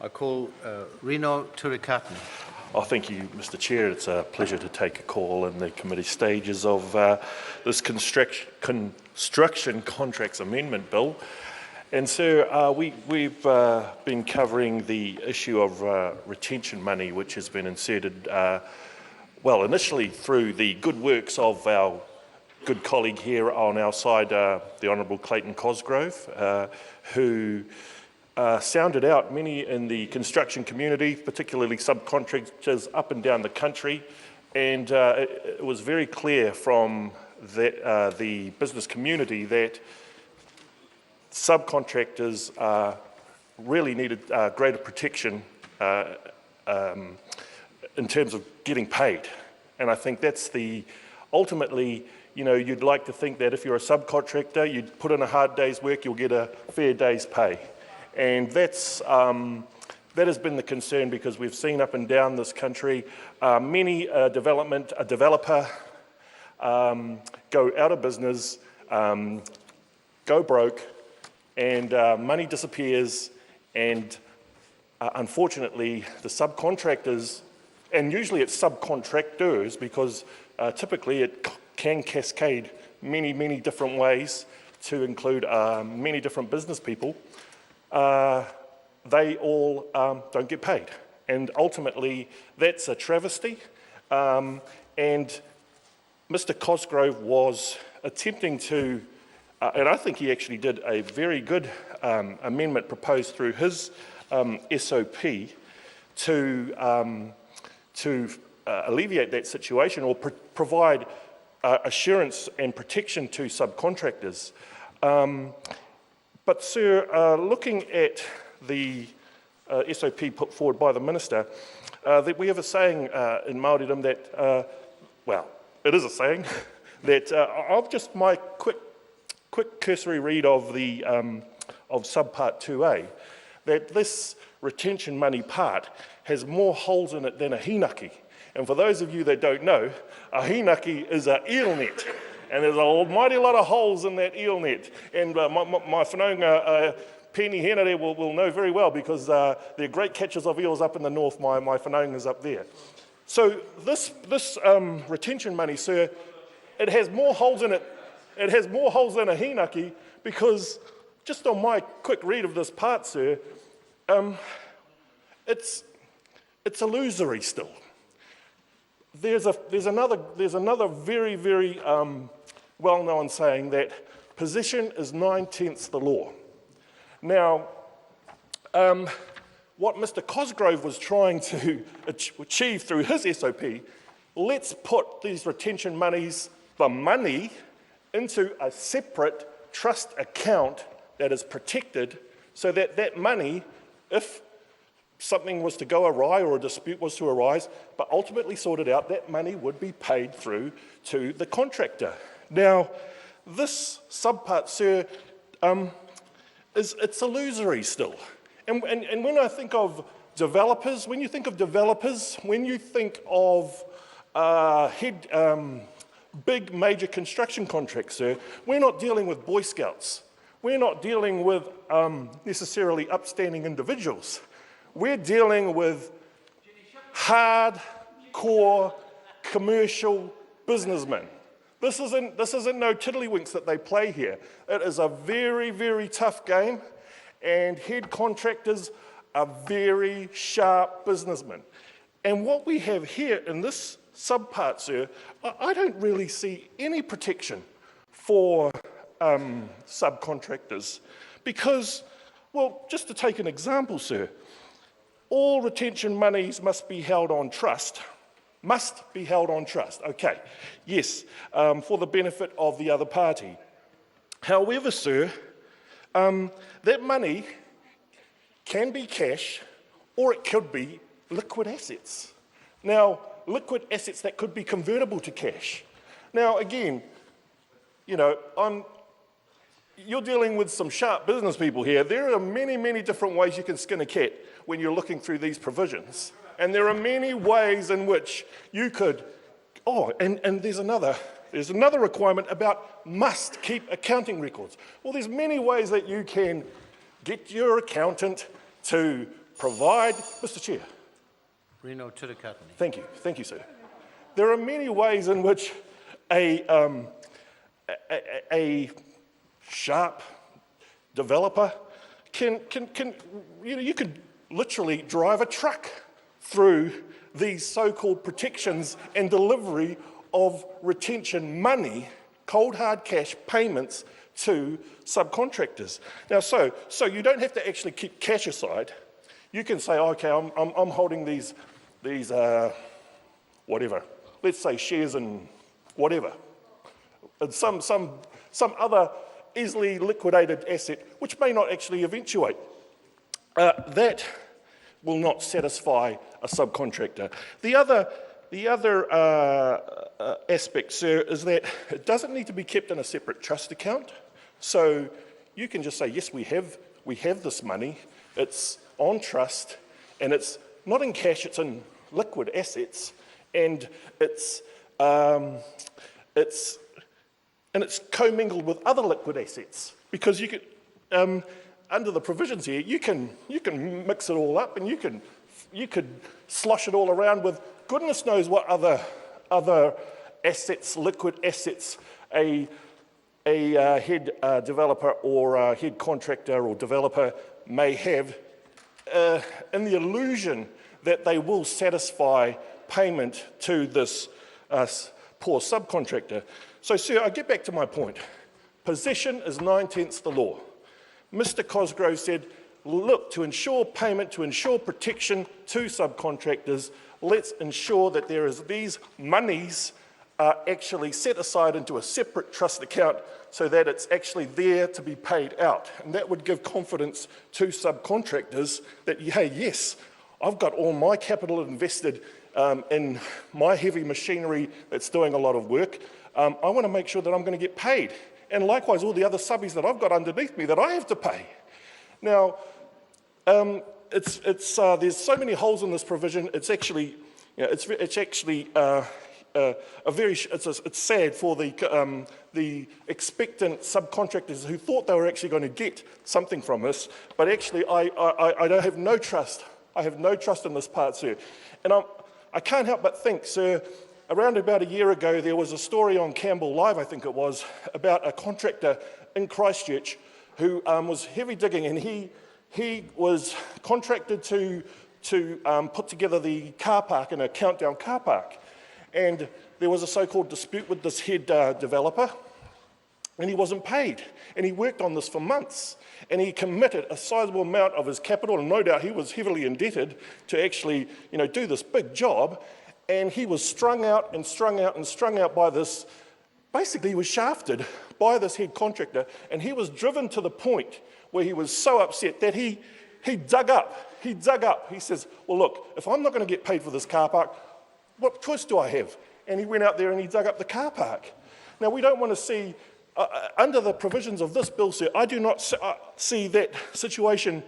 I call Reno Turikatne. Oh, thank you, Mr. Chair. It's a pleasure to take a call in the committee stages of this construction contracts amendment bill. And so we've been covering the issue of retention money, which has been inserted, well, initially through the good works of our good colleague here on our side, the Honourable Clayton Cosgrove, who sounded out many in the construction community, particularly subcontractors up and down the country, and it was very clear from the business community that subcontractors really needed greater protection in terms of getting paid. And I think that's ultimately, you know, you'd like to think that if you're a subcontractor, you'd put in a hard day's work, you'll get a fair day's pay. And that has been the concern, because we've seen up and down this country many developer go out of business, go broke, and money disappears, and unfortunately the subcontractors, and usually it's subcontractors, because typically it can cascade many different ways to include many different business people, they all don't get paid. And ultimately, that's a travesty. And Mr. Cosgrove was attempting to, and I think he actually did a very good amendment proposed through his SOP to alleviate that situation, or provide assurance and protection to subcontractors. But sir, looking at the SOP put forward by the Minister, that we have a saying in Māoridom that, well, it is a saying, that I'll just my quick cursory read of the of subpart 2A, that this retention money part has more holes in it than a hinaki. And for those of you that don't know, a hinaki is an eel net. And there's a almighty lot of holes in that eel net. And my whanaunga Penny Hena there will know very well, because they're great catchers of eels up in the north. My whanaunga's up there. So this retention money, sir, it has more holes in it. It has more holes than a hinaki, because just on my quick read of this part, sir, it's illusory still. There's another very well-known saying that position is 9/10 the law. Now, what Mr. Cosgrove was trying to achieve through his SOP, let's put these retention monies, the money, into a separate trust account that is protected, so that that money, if something was to go awry or a dispute was to arise, but ultimately sorted out, that money would be paid through to the contractor. Now, this subpart, sir, it's illusory still. And when I think of developers, when you think of big major construction contracts, sir, we're not dealing with Boy Scouts. We're not dealing with necessarily upstanding individuals. We're dealing with hardcore commercial businessmen. This isn't no tiddlywinks that they play here. It is a very tough game, and head contractors are very sharp businessmen. And what we have here in this subpart, sir, I don't really see any protection for subcontractors, because, well, just to take an example, sir, all retention monies must be held on trust. Must be held on trust. Okay, yes, for the benefit of the other party. However, sir, that money can be cash, or it could be liquid assets. Now, liquid assets that could be convertible to cash. Now, again, you know, you're dealing with some sharp business people here. There are many different ways you can skin a cat when you're looking through these provisions. And there are many ways in which you could, and there's another requirement about must keep accounting records. Well, there's many ways that you can get your accountant to provide... Mr Chair. Reno Turakatani. Thank you, sir. There are many ways in which a sharp developer can you can literally drive a truck through these so-called protections and delivery of retention money, cold hard cash payments to subcontractors. Now, so you don't have to actually keep cash aside. You can say, okay, I'm holding these whatever. Let's say shares in whatever, and some other easily liquidated asset, which may not actually eventuate. That will not satisfy a subcontractor. The other aspect, sir, is that it doesn't need to be kept in a separate trust account. So you can just say, yes, we have this money. It's on trust, and it's not in cash. It's in liquid assets, and it's commingled with other liquid assets, because you could, under the provisions here, you can mix it all up, and you could slosh it all around with goodness knows what other assets, liquid assets, a head developer or a head contractor or developer may have, in the illusion that they will satisfy payment to this poor subcontractor. So, sir, I get back to my point. Possession is 9/10 the law. Mr. Cosgrove said, look, to ensure payment, to ensure protection to subcontractors, let's ensure that these monies are actually set aside into a separate trust account so that it's actually there to be paid out. And that would give confidence to subcontractors that, hey, yes, I've got all my capital invested in my heavy machinery that's doing a lot of work. I want to make sure that I'm going to get paid. And likewise, all the other subbies that I've got underneath me that I have to pay. Now, there's so many holes in this provision. It's actually, it's sad for the expectant subcontractors who thought they were actually going to get something from this. But actually, I don't have no trust. I have no trust in this part, sir. And I can't help but think, sir, around about a year ago, there was a story on Campbell Live, I think it was, about a contractor in Christchurch who was heavy digging, and he was contracted to put together the car park in a countdown car park. And there was a so-called dispute with this head developer, and he wasn't paid. And he worked on this for months, and he committed a sizable amount of his capital, and no doubt he was heavily indebted to actually, do this big job. And he was strung out and strung out and strung out by this, basically he was shafted by this head contractor, and he was driven to the point where he was so upset that he dug up. He says, well, look, if I'm not going to get paid for this car park, what choice do I have? And he went out there and he dug up the car park. Now, we don't want to see, under the provisions of this bill, sir, I do not see that situation,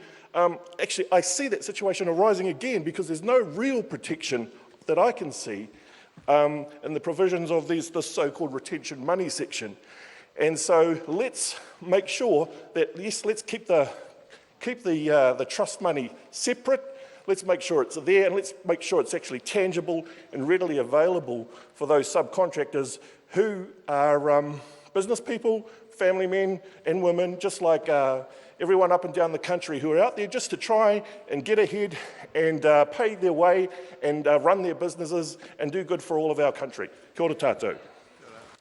actually, I see that situation arising again, because there's no real protection that I can see in the provisions of this so-called retention money section. And so let's make sure that, yes, let's keep the trust money separate. Let's make sure it's there, and let's make sure it's actually tangible and readily available for those subcontractors who are business people, family men and women, just like everyone up and down the country, who are out there just to try and get ahead and pay their way and run their businesses and do good for all of our country. Kia ora tātou.